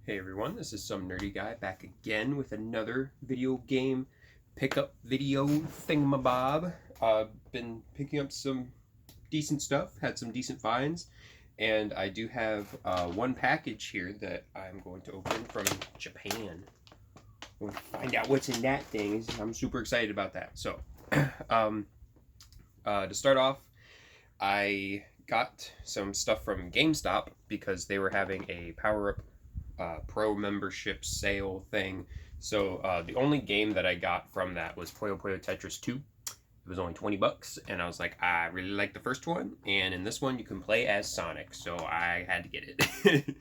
Hey everyone, this is some nerdy guy back again with another video game pickup video thingamabob. Been picking up some decent stuff, had some decent finds, and I do have one package here that I'm going to open from Japan. We'll find out what's in that thing. I'm super excited about that. So, to start off, I got some stuff from GameStop because they were having a power-up pro membership sale thing. So the only game that I got from that was Puyo Puyo Tetris 2. It was only 20 bucks, and I was like, I really like the first one, and in this one you can play as Sonic, so I had to get it.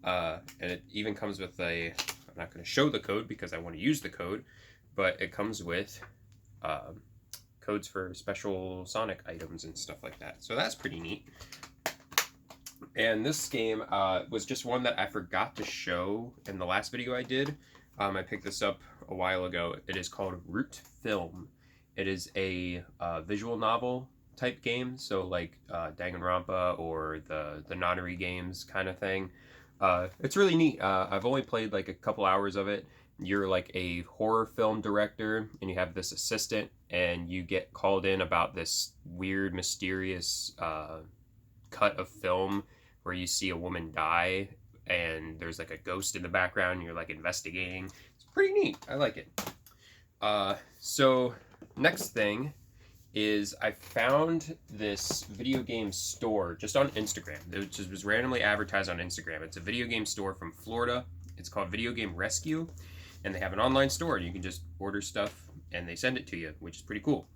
And it even comes with I'm not going to show the code because I want to use the code, but it comes with codes for special Sonic items and stuff like that. So that's pretty neat. And this game was just one that I forgot to show in the last video I did. I picked this up a while ago. It is called Root Film. It is a visual novel type game, so like Danganronpa or the Nonary games kind of thing. It's really neat. I've only played like a couple hours of it. You're like a horror film director, and you have this assistant, and you get called in about this weird, mysterious cut of film where you see a woman die and there's like a ghost in the background and you're like investigating. It's pretty neat. I like it. So next thing is I found this video game store just on Instagram. It just was randomly advertised on Instagram. It's a video game store from Florida. It's called Video Game Rescue, and they have an online store and you can just order stuff and they send it to you, which is pretty cool.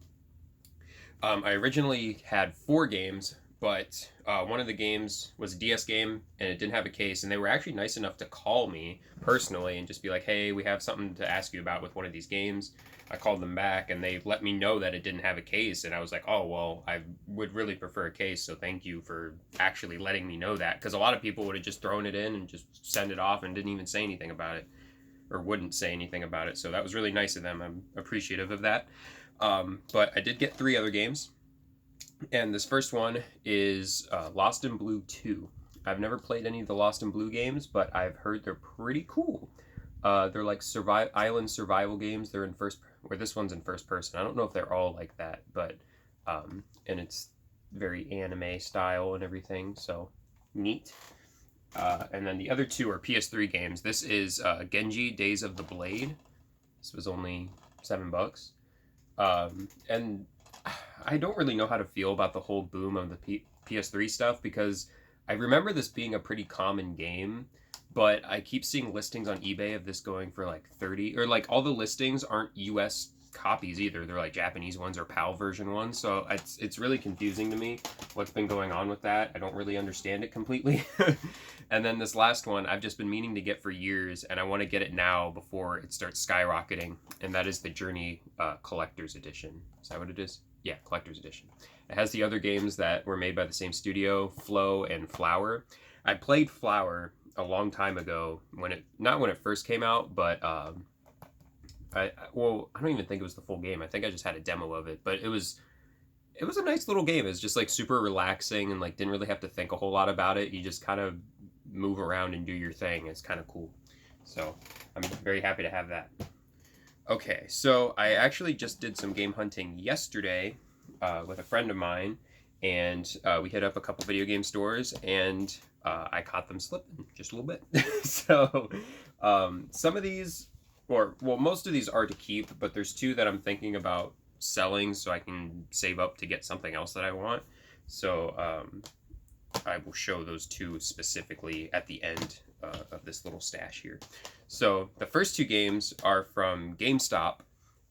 I originally had 4 games, but one of the games was a DS game and it didn't have a case, and they were actually nice enough to call me personally and just be like, hey, we have something to ask you about with one of these games. I called them back and they let me know that it didn't have a case, and I was like, oh, well, I would really prefer a case, so thank you for actually letting me know that, because a lot of people would have just thrown it in and just send it off and didn't even say anything about it, or wouldn't say anything about it. So that was really nice of them. I'm appreciative of that. But I did get 3 other games. And this first one is Lost in Blue 2. I've never played any of the Lost in Blue games, but I've heard they're pretty cool. They're like island survival games. They're in this one's in first person. I don't know if they're all like that, but and it's very anime style and everything, so neat. And then the other 2 are PS3 games. This is Genji Days of the Blade. This was only $7. And I don't really know how to feel about the whole boom of the PS3 stuff, because I remember this being a pretty common game, but I keep seeing listings on eBay of this going for like 30, or like all the listings aren't US copies either. They're like Japanese ones or PAL version ones. So it's really confusing to me what's been going on with that. I don't really understand it completely. And then this last one I've just been meaning to get for years, and I want to get it now before it starts skyrocketing, and that is the Journey Collector's Edition. Is that what it is? Yeah, Collector's Edition. It has the other games that were made by the same studio, Flow and Flower. I played Flower a long time ago, not when it first came out, but I don't even think it was the full game. I think I just had a demo of it, but it was a nice little game. It was just like super relaxing and like didn't really have to think a whole lot about it. You just kind of move around and do your thing. It's kind of cool. So I'm very happy to have that. Okay, so I actually just did some game hunting yesterday with a friend of mine, and we hit up a couple video game stores, and I caught them slipping just a little bit. So some of these, most of these are to keep, but there's 2 that I'm thinking about selling so I can save up to get something else that I want. So I will show those 2 specifically at the end of this little stash here. So the first 2 games are from GameStop,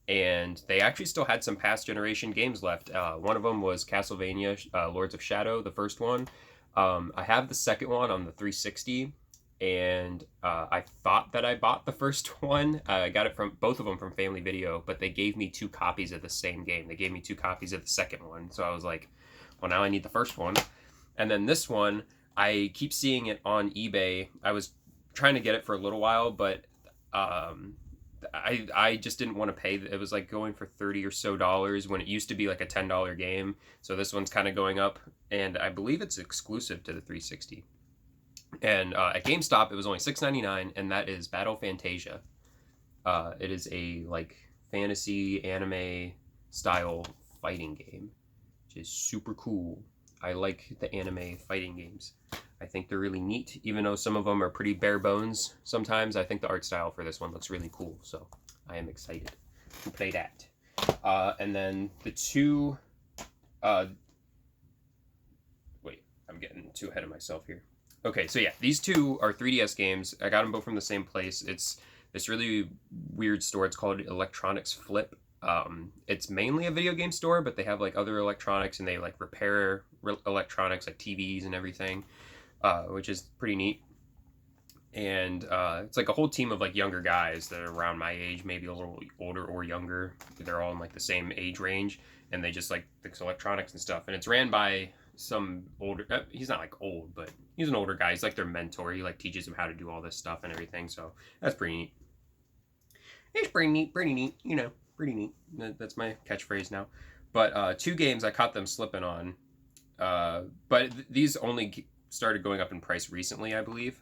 and they actually still had some past generation games left. One of them was Castlevania Lords of Shadow, the first one. I have the second one on the 360, and I thought that I bought the first one. I got it from both of them from Family Video, but they gave me 2 copies of the same game. They gave me 2 copies of the second one, so I was like, well, now I need the first one. And then this one, I keep seeing it on eBay. I was trying to get it for a little while, but I just didn't want to pay. It was like going for $30 or so when it used to be like a $10 game. So this one's kind of going up, and I believe it's exclusive to the 360. And at GameStop, it was only $6.99, and that is Battle Fantasia. It is a like fantasy anime style fighting game, which is super cool. I like the anime fighting games. I think they're really neat, even though some of them are pretty bare bones sometimes. I think the art style for this one looks really cool, so I am excited to play that. And then the two... wait, I'm getting too ahead of myself here. Okay, so yeah, these two are 3DS games. I got them both from the same place. It's this really weird store. It's called Electronics Flip. It's mainly a video game store, but they have like other electronics, and they like repair electronics like TVs and everything, which is pretty neat. And it's like a whole team of like younger guys that are around my age, maybe a little older or younger. They're all in like the same age range, and they just like fix electronics and stuff. And it's ran by some older, he's not like old, but he's an older guy. He's like their mentor. He like teaches them how to do all this stuff and everything. So that's pretty neat. It's pretty neat, you know, pretty neat. That's my catchphrase now. But two games I caught them slipping on. But these only started going up in price recently, I believe.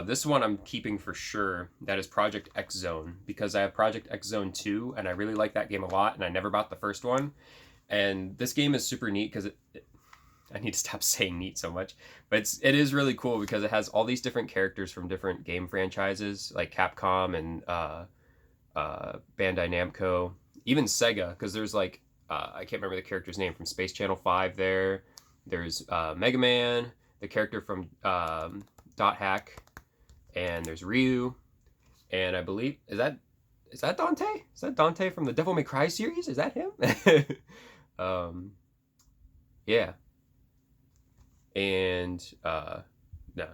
This one I'm keeping for sure. That is Project X Zone, because I have Project X Zone 2, and I really like that game a lot, and I never bought the first one. And this game is super neat because I need to stop saying neat so much, but it is really cool because it has all these different characters from different game franchises like Capcom and Bandai Namco, even Sega, because there's like I can't remember the character's name from Space Channel 5 there. There's Mega Man, the character from Dot Hack, and there's Ryu, and I believe is that Dante? Is that Dante from the Devil May Cry series? Is that him? Yeah. And no,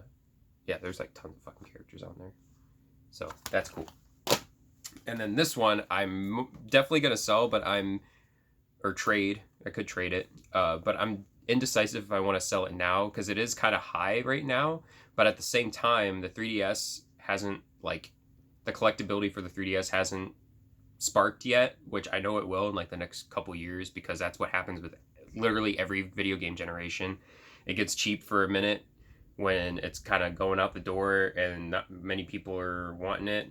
yeah, there's like tons of fucking characters on there, so that's cool. And then this one I'm definitely gonna sell, but or trade. I could trade it, but I'm indecisive if I want to sell it now because it is kind of high right now. But at the same time, the 3DS hasn't, like, the collectability for the 3DS hasn't sparked yet, which I know it will in like the next couple years, because that's what happens with literally every video game generation. It gets cheap for a minute when it's kind of going out the door and not many people are wanting it.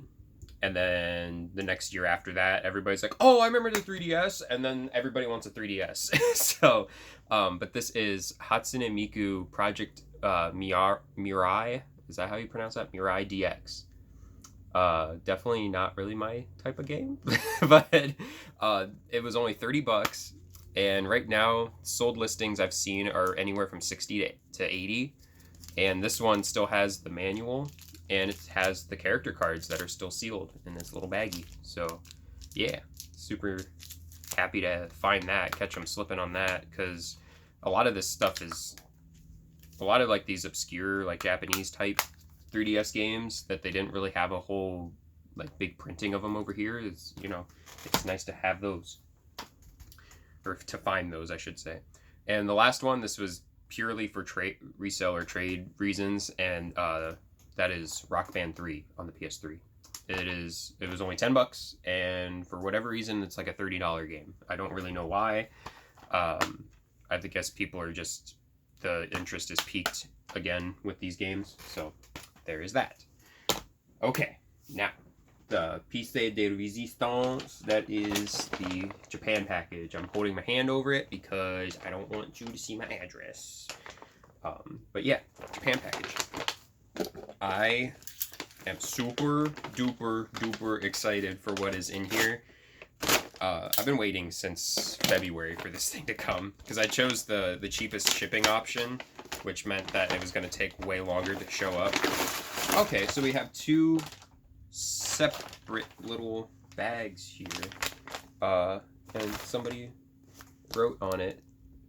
And then the next year after that, everybody's like, oh, I remember the 3DS. And then everybody wants a 3DS. So, but this is Hatsune Miku Project Mirai. Is that how you pronounce that? Mirai DX. Definitely not really my type of game. But it was only $30. And right now, sold listings I've seen are anywhere from 60 to 80. And this one still has the manual, and it has the character cards that are still sealed in this little baggie. So, yeah, super happy to find that, catch them slipping on that, because a lot of this stuff is, a lot of like these obscure like Japanese type 3DS games that they didn't really have a whole like big printing of them over here. Is, you know, it's nice to have those. Or to find those, I should say. And the last one, this was purely for resale or trade reasons, and that is Rock Band 3 on the PS3. It was only $10, and for whatever reason, it's like a $30 game. I don't really know why. I guess people are just, the interest is peaked again with these games, so there is that. Okay, now the piece de resistance, that is the Japan package. I'm holding my hand over it because I don't want you to see my address. But yeah, Japan package. I am super duper excited for what is in here. I've been waiting since February for this thing to come because I chose the cheapest shipping option, which meant that it was going to take way longer to show up. Okay, so we have two separate little bags here, and somebody wrote on it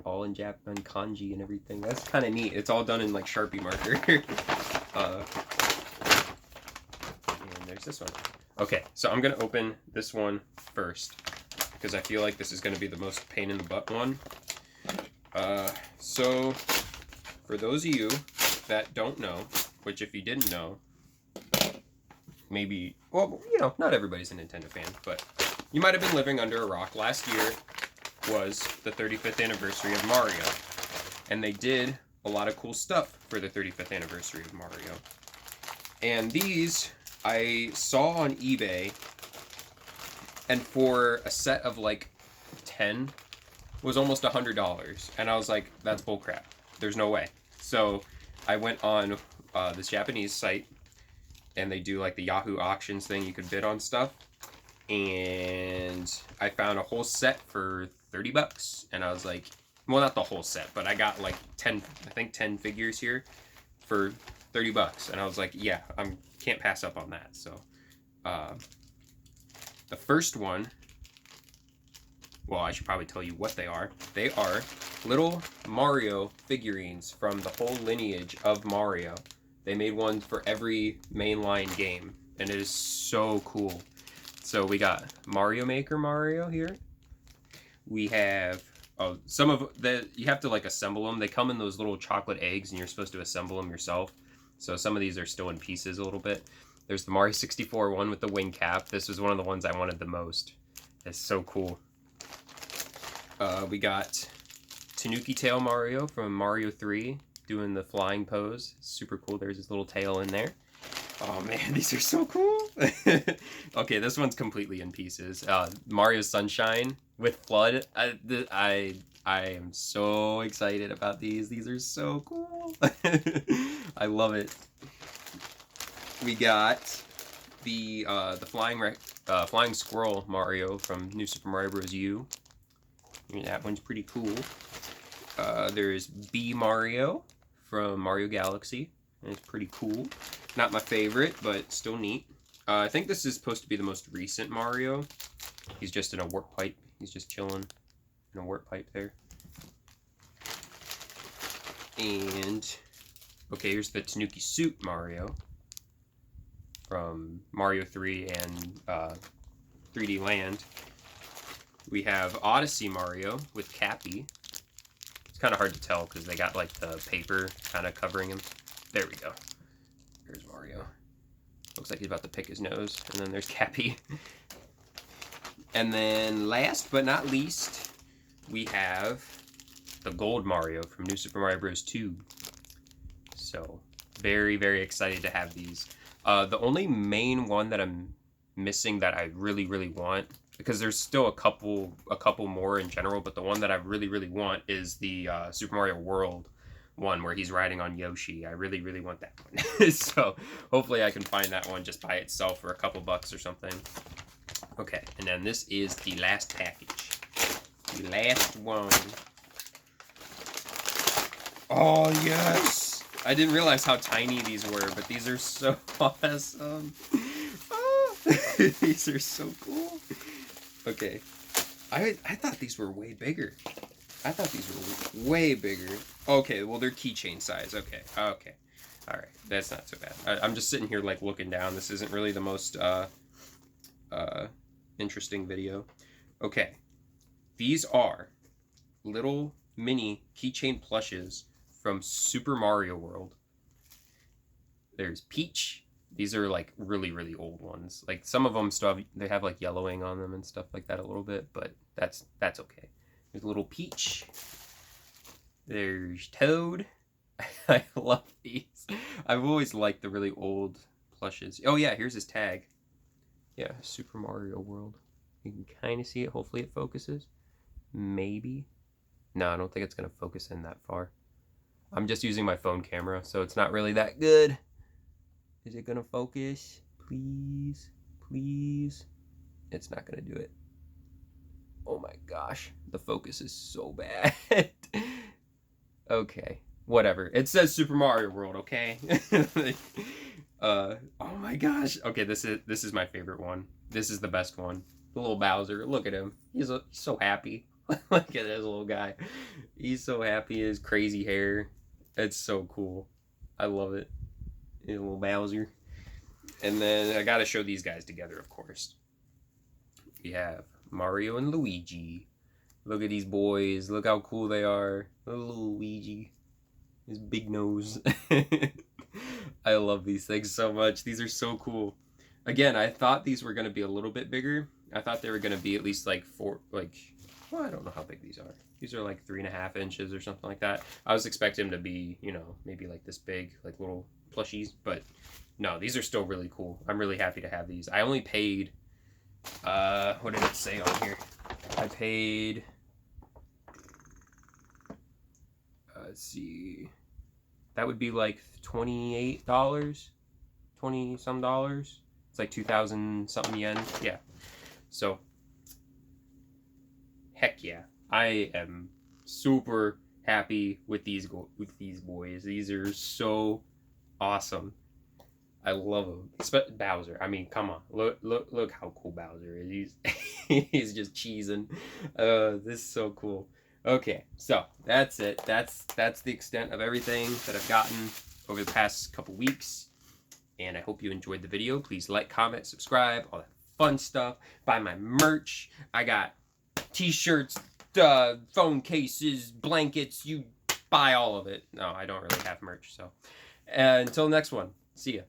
all in Japan kanji and everything. That's kind of neat. It's all done in like Sharpie marker. And there's this one. Okay, so I'm gonna open this one first because I feel like this is gonna be the most pain in the butt one. So for those of you that don't know, which if you didn't know, maybe, well, you know, not everybody's a Nintendo fan, but you might have been living under a rock. Last year was the 35th anniversary of Mario, and they did a lot of cool stuff for the 35th anniversary of Mario. And these I saw on eBay, and for a set of like 10 was almost $100. And I was like, that's bullcrap. There's no way. So I went on this Japanese site, and they do like the Yahoo auctions thing. You could bid on stuff. And I found a whole set for $30. And I was like, well, not the whole set, but I got like 10 figures here for $30. And I was like, yeah, can't pass up on that. So the first one, well, I should probably tell you what they are. They are little Mario figurines from the whole lineage of Mario. They made one for every mainline game, and it is so cool. So we got Mario Maker Mario here. We have some of the, you have to like assemble them. They come in those little chocolate eggs, and you're supposed to assemble them yourself. So some of these are still in pieces a little bit. There's the Mario 64 one with the wing cap. This was one of the ones I wanted the most. It's so cool. We got Tanuki Tail Mario from Mario 3 doing the flying pose. Super cool. There's his little tail in there. Oh man, these are so cool. Okay, this one's completely in pieces. Mario Sunshine with Flood. I am so excited about these. These are so cool. I love it. We got the flying squirrel Mario from New Super Mario Bros. U. That one's pretty cool. There's B Mario from Mario Galaxy. It's pretty cool. Not my favorite, but still neat. I think this is supposed to be the most recent Mario. He's just in a warp pipe. He's just chilling in a warp pipe there. And, okay, here's the Tanuki Suit Mario from Mario 3 and 3D Land. We have Odyssey Mario with Cappy. It's kind of hard to tell because they got like the paper kind of covering him. There we go. There's Mario. Looks like he's about to pick his nose. And then there's Cappy. And then last but not least, we have the Gold Mario from New Super Mario Bros. 2. So very, very excited to have these. The only main one that I'm missing that I really, really want, because there's still a couple more in general, but the one that I really, really want is the Super Mario World one where he's riding on Yoshi. I really, really want that one. So hopefully I can find that one just by itself for a couple bucks or something. Okay, and then this is the last package. The last one. Oh, yes! I didn't realize how tiny these were, but these are so awesome. Oh, these are so cool. Okay. I thought these were way bigger. I thought these were way bigger. Okay, well, they're keychain size. Okay, okay. All right, that's not so bad. I'm just sitting here, like, looking down. This isn't really the most interesting video. Okay, these are little mini keychain plushes from Super Mario World. There's Peach. These are, like, really, really old ones. Like, some of them still have, they have, like, yellowing on them and stuff like that a little bit, but that's okay. There's a little Peach. There's Toad. I love these. I've always liked the really old plushes. Oh, yeah, here's his tag. Yeah, Super Mario World. You can kind of see it. Hopefully it focuses. Maybe. No, I don't think it's going to focus in that far. I'm just using my phone camera, so it's not really that good. Is it going to focus? Please? Please? It's not going to do it. Oh my gosh. The focus is so bad. Okay. Whatever. It says Super Mario World, okay? Oh my gosh. Okay, this is my favorite one. This is the best one. The little Bowser. Look at him. He's so happy. Look at this little guy. He's so happy. His crazy hair. It's so cool. I love it. His little Bowser. And then I gotta show these guys together, of course. We have Mario and Luigi. Look at these boys. Look how cool they are. Little Luigi. His big nose. I love these things so much. These are so cool. Again, I thought these were going to be a little bit bigger. I thought they were going to be at least like Well, I don't know how big these are. These are like 3.5 inches or something like that. I was expecting them to be, you know, maybe like this big, like little plushies, but no, these are still really cool. I'm really happy to have these. I only paid, what did it say on here? I paid, let's see, that would be like $28, 20 some dollars. It's like 2,000 something yen. Yeah. So, heck yeah. I am super happy with these boys. These are so awesome. I love him. Bowser. I mean, come on. Look how cool Bowser is. He's just cheesing. This is so cool. Okay, so that's it. That's the extent of everything that I've gotten over the past couple weeks. And I hope you enjoyed the video. Please like, comment, subscribe, all that fun stuff. Buy my merch. I got t-shirts, phone cases, blankets. You buy all of it. No, I don't really have merch. So until next one. See ya.